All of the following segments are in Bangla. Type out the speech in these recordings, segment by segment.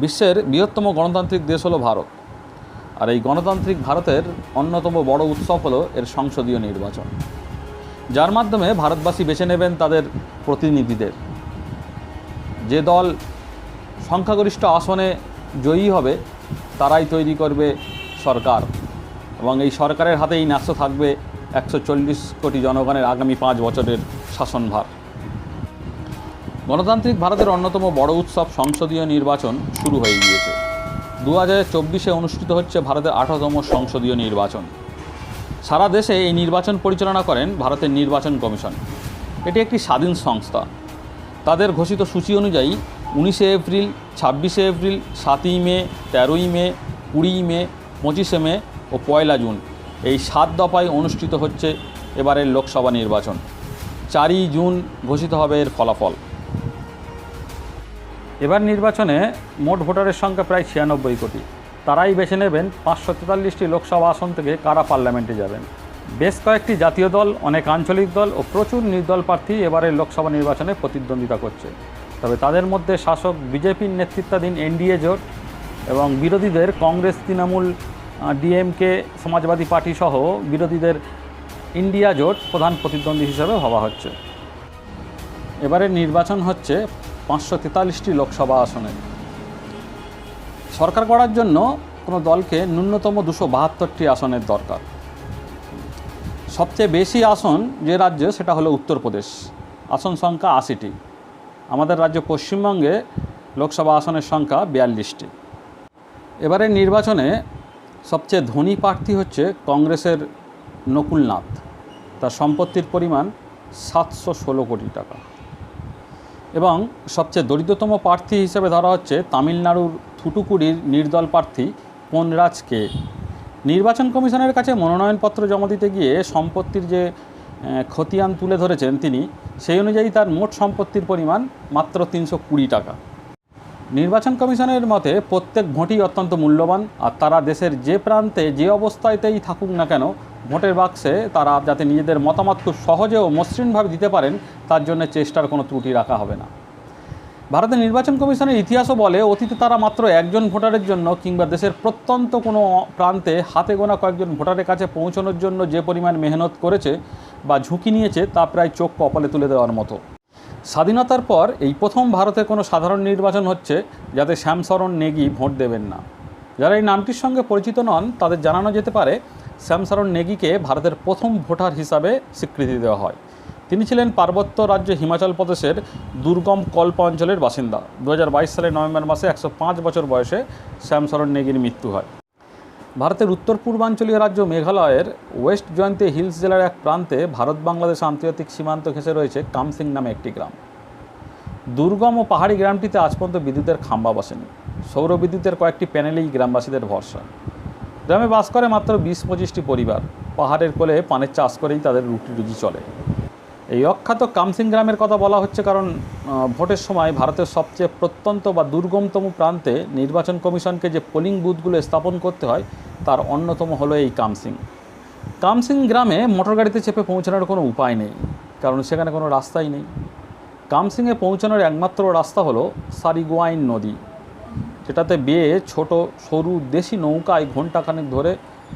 বিশ্বের বৃহত্তম গণতান্ত্রিক দেশ হলো ভারত। আর এই গণতান্ত্রিক ভারতের অন্যতম বড় উৎসব হলো এর সংসদীয় নির্বাচন, যার মাধ্যমে ভারতবাসী বেছে নেবেন তাদের প্রতিনিধিদের। যে দল সংখ্যাগরিষ্ঠ আসনে জয়ী হবে তারাই তৈরি করবে সরকার, এবং এই সরকারের হাতেই ন্যস্ত থাকবে 140 কোটি জনগণের আগামী 5 বছরের শাসনভার। গণতান্ত্রিক ভারতের অন্যতম বড় উৎসব সংসদীয় নির্বাচন শুরু হয়ে গিয়েছে। 2024-এ অনুষ্ঠিত হচ্ছে ভারতের 18তম সংসদীয় নির্বাচন। সারা দেশে এই নির্বাচন পরিচালনা করেন ভারতের নির্বাচন কমিশন। এটি একটি স্বাধীন সংস্থা। তাদের ঘোষিত সূচি অনুযায়ী 19শে এপ্রিল, 26শে এপ্রিল, 7ই মে, 13ই মে, 20ই মে, 25শে মে ও 1 জুন এই 7 দফায় অনুষ্ঠিত হচ্ছে এবারের লোকসভা নির্বাচন। 4ই জুন ঘোষিত হবে এর ফলাফল। এবার নির্বাচনে মোট ভোটারের সংখ্যা প্রায় 96 কোটি। তারাই বেছে নেবেন 543টি লোকসভা আসন থেকে কারা পার্লামেন্টে যাবেন। বেশ কয়েকটি জাতীয় দল, অনেক আঞ্চলিক দল ও প্রচুর নির্দল প্রার্থী এবারের লোকসভা নির্বাচনে প্রতিদ্বন্দ্বিতা করছে। তবে তাদের মধ্যে শাসক বিজেপির নেতৃত্বাধীন এনডিএ জোট এবং বিরোধীদের কংগ্রেস, তৃণমূল, ডিএমকে, সমাজবাদী পার্টি সহ বিরোধীদের ইন্ডিয়া জোট প্রধান প্রতিদ্বন্দ্বী হিসেবে ভাবা হচ্ছে। এবারের নির্বাচন হচ্ছে 543টি লোকসভা আসনে। সরকার গড়ার জন্য কোনো দলকে ন্যূনতম 272টি আসনের দরকার। সবচেয়ে বেশি আসন যে রাজ্য সেটা হলো উত্তরপ্রদেশ, আসন সংখ্যা 80টি। আমাদের রাজ্য পশ্চিমবঙ্গে লোকসভা আসনের সংখ্যা 42টি। এবারের নির্বাচনে সবচেয়ে ধনী প্রার্থী হচ্ছে কংগ্রেসের নকুল নাথ। তার সম্পত্তির পরিমাণ 716 কোটি টাকা। এবং সবচেয়ে দরিদ্রতম প্রার্থী হিসেবে ধরা হচ্ছে তামিলনাড়ুর থুটুকুডির নির্দল প্রার্থী পোনরাজ কে। নির্বাচন কমিশনের কাছে মনোনয়নপত্র জমা দিতে গিয়ে সম্পত্তির যে খতিয়ান তুলে ধরেছেন তিনি, সেই অনুযায়ী তার মোট সম্পত্তির পরিমাণ মাত্র 320 টাকা। নির্বাচন কমিশনের মতে প্রত্যেক ভোটই অত্যন্ত মূল্যবান, আর তারা দেশের যে প্রান্তে যে অবস্থাতেই থাকুক না কেন ভোটের বাক্সে তারা যাতে নিজেদের মতামত খুব সহজে ও মসৃণভাবে দিতে পারেন তার জন্য চেষ্টার কোনো ত্রুটি রাখা হবে না। ভারতের নির্বাচন কমিশনের ইতিহাসও বলে অতীতে তারা মাত্র একজন ভোটারের জন্য কিংবা দেশের প্রত্যন্ত কোনো প্রান্তে হাতে গোনা কয়েকজন ভোটারের কাছে পৌঁছানোর জন্য যে পরিমাণ মেহনত করেছে বা ঝুঁকি নিয়েছে তা প্রায় চোখ কপালে তুলে দেওয়ার মতো। স্বাধীনতার পর এই প্রথম ভারতে কোনো সাধারণ নির্বাচন হচ্ছে যাতে শ্যামশরণ নেগি ভোট দেবেন না। যারা এই নামটির সঙ্গে পরিচিত নন তাদের জানানো যেতে পারে শ্যামশরণ নেগিকে ভারতের প্রথম ভোটার হিসাবে স্বীকৃতি দেওয়া হয়। তিনি ছিলেন পার্বত্য রাজ্য হিমাচল প্রদেশের দুর্গম কল্প অঞ্চলের বাসিন্দা। 2022 সালের নভেম্বর মাসে 105 বছর বয়সে শ্যামশরণ নেগির মৃত্যু হয়। ভারতের উত্তর পূর্বাঞ্চলীয় রাজ্য মেঘালয়ের ওয়েস্ট জয়ন্তে হিলস জেলার এক প্রান্তে ভারত বাংলাদেশ আন্তর্জাতিক সীমান্ত ঘেঁষে রয়েছে কামসিং নামে একটি গ্রাম। দুর্গম ও পাহাড়ি গ্রামটিতে আজ পর্যন্ত বিদ্যুতের খাম্বা বসেনি। সৌর বিদ্যুতের কয়েকটি প্যানেলেই গ্রামবাসীদের ভরসা। গ্রামে বাস করে মাত্র 20-25টি পরিবার। পাহাড়ের কোলে পানের চাষ করেই তাদের রুজি চলে। এই অখ্যাত কামসিং গ্রামের কথা বলা হচ্ছে কারণ ভোটের সময় ভারতের সবচেয়ে প্রত্যন্ত বা দুর্গমতম প্রান্তে নির্বাচন কমিশনকে যে পোলিং বুথগুলো স্থাপন করতে হয় তার অন্যতম হলো এই কামসিং। কামসিং গ্রামে মোটর গাড়িতে চেপে পৌঁছানোর কোনো উপায় নেই, কারণ সেখানে কোনো রাস্তাই নেই। কামসিংয়ে পৌঁছানোর একমাত্র রাস্তা হলো সারিগোয়াইন নদী, যেটাতে বেয়ে ছোট সরু দেশি নৌকায় ঘণ্টাখানেক ধরে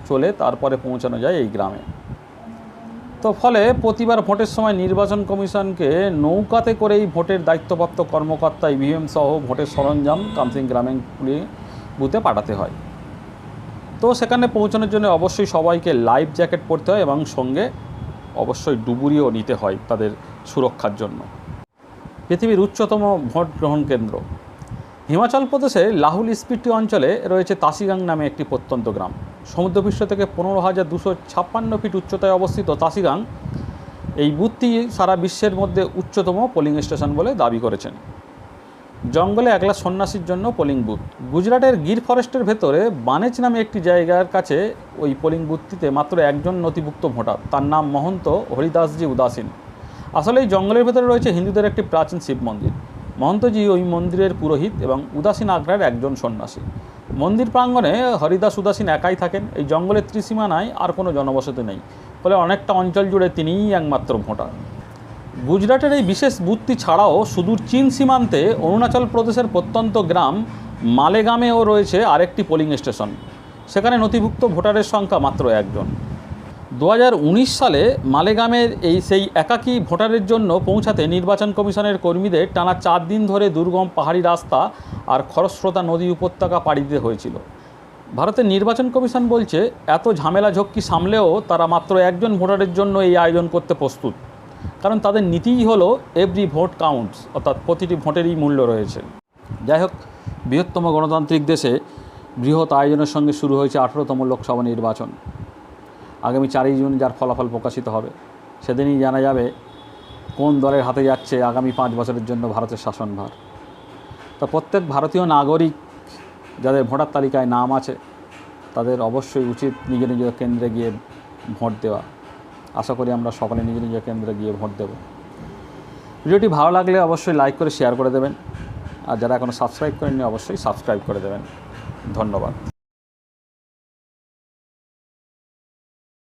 চলে তারপরে পৌঁছানো যায় এই গ্রামে। তো ফলে প্রতিবার ভোটের সময় নির্বাচন কমিশনকে নৌকাতে করেই ভোটের দায়িত্বপ্রাপ্ত কর্মকর্তা ইভিএম সহ ভোটের সরঞ্জাম কামসিং গ্রামে বুথে পাঠাতে হয়। তো সেখানে পৌঁছানোর জন্য অবশ্যই সবাইকে লাইফ জ্যাকেট পরতে হয় এবং সঙ্গে অবশ্যই ডুবুরিও নিতে হয় তাদের সুরক্ষার জন্য। পৃথিবীর উচ্চতম ভোট গ্রহণ কেন্দ্র হিমাচল প্রদেশের লাহুল স্পিতি অঞ্চলে রয়েছে তাসিগাং নামে একটি প্রত্যন্ত গ্রাম। সমুদ্রপৃষ্ঠ থেকে 15,256 ফিট উচ্চতায় অবস্থিত তাসিগাং এই বুথটি সারা বিশ্বের মধ্যে উচ্চতম পোলিং স্টেশন বলে দাবি করেছেন। জঙ্গলে একলা সন্ন্যাসীর জন্য পোলিং বুথ। গুজরাটের গির ফরেস্টের ভেতরে বানেজ নামে একটি জায়গার কাছে ওই পোলিং বুথটিতে মাত্র একজন নথিভুক্ত ভোটার, তার নাম মহন্ত হরিদাসজি উদাসীন। আসলে এই জঙ্গলের ভেতরে রয়েছে হিন্দুদের একটি প্রাচীন শিব মন্দির। মহন্তজি ওই মন্দিরের পুরোহিত এবং উদাসীন আগ্রার একজন সন্ন্যাসী। মন্দির প্রাঙ্গণে হরিদাস উদাসীন একাই থাকেন। এই জঙ্গলের ত্রিসীমানায় আর কোনো জনবসতি নেই, ফলে অনেকটা অঞ্চল জুড়ে তিনিই একমাত্র ভোটার। গুজরাটের এই বিশেষ বুথটি ছাড়াও সুদূর চীন সীমান্তে অরুণাচল প্রদেশের প্রত্যন্ত গ্রাম মালেগামেও রয়েছে আরেকটি পোলিং স্টেশন, সেখানে নথিভুক্ত ভোটারের সংখ্যা মাত্র 1 জন। 2019 সালে মালেগামের সেই একাকী ভোটারের জন্য পৌঁছাতে নির্বাচন কমিশনের কর্মীদের টানা 4 দিন ধরে দুর্গম পাহাড়ি রাস্তা আর খরস্রোতা নদী উপত্যকা পাড়ি দিতে হয়েছিল। ভারতের নির্বাচন কমিশন বলছে এত ঝামেলা ঝক্কি সামলেও তারা মাত্র 1 জন ভোটারের জন্য এই আয়োজন করতে প্রস্তুত, কারণ তাদের নীতিই হলো এভরি ভোট কাউন্টস, অর্থাৎ প্রতিটি ভোটেরই মূল্য রয়েছে। যাই হোক, বৃহত্তম গণতান্ত্রিক দেশে বৃহৎ আয়োজনের সঙ্গে শুরু হয়েছে 18তম লোকসভা নির্বাচন। আগামী 4ই জুন যার ফলাফল প্রকাশিত হবে, সেদিনই জানা যাবে কোন দলের হাতে যাচ্ছে আগামী 5 বছরের জন্য ভারতের শাসনভার। তা প্রত্যেক ভারতীয় নাগরিক যাদের ভোটার তালিকায় নাম আছে তাদের অবশ্যই উচিত নিজ নিজ কেন্দ্রে গিয়ে ভোট দেওয়া। আশা করি আমরা সকলে নিজ নিজ কেন্দ্রে গিয়ে ভোট দেব। ভিডিওটি ভালো লাগলে অবশ্যই লাইক করে শেয়ার করে দেবেন, আর যারা এখনও সাবস্ক্রাইব করেননি অবশ্যই সাবস্ক্রাইব করে দেবেন। ধন্যবাদ।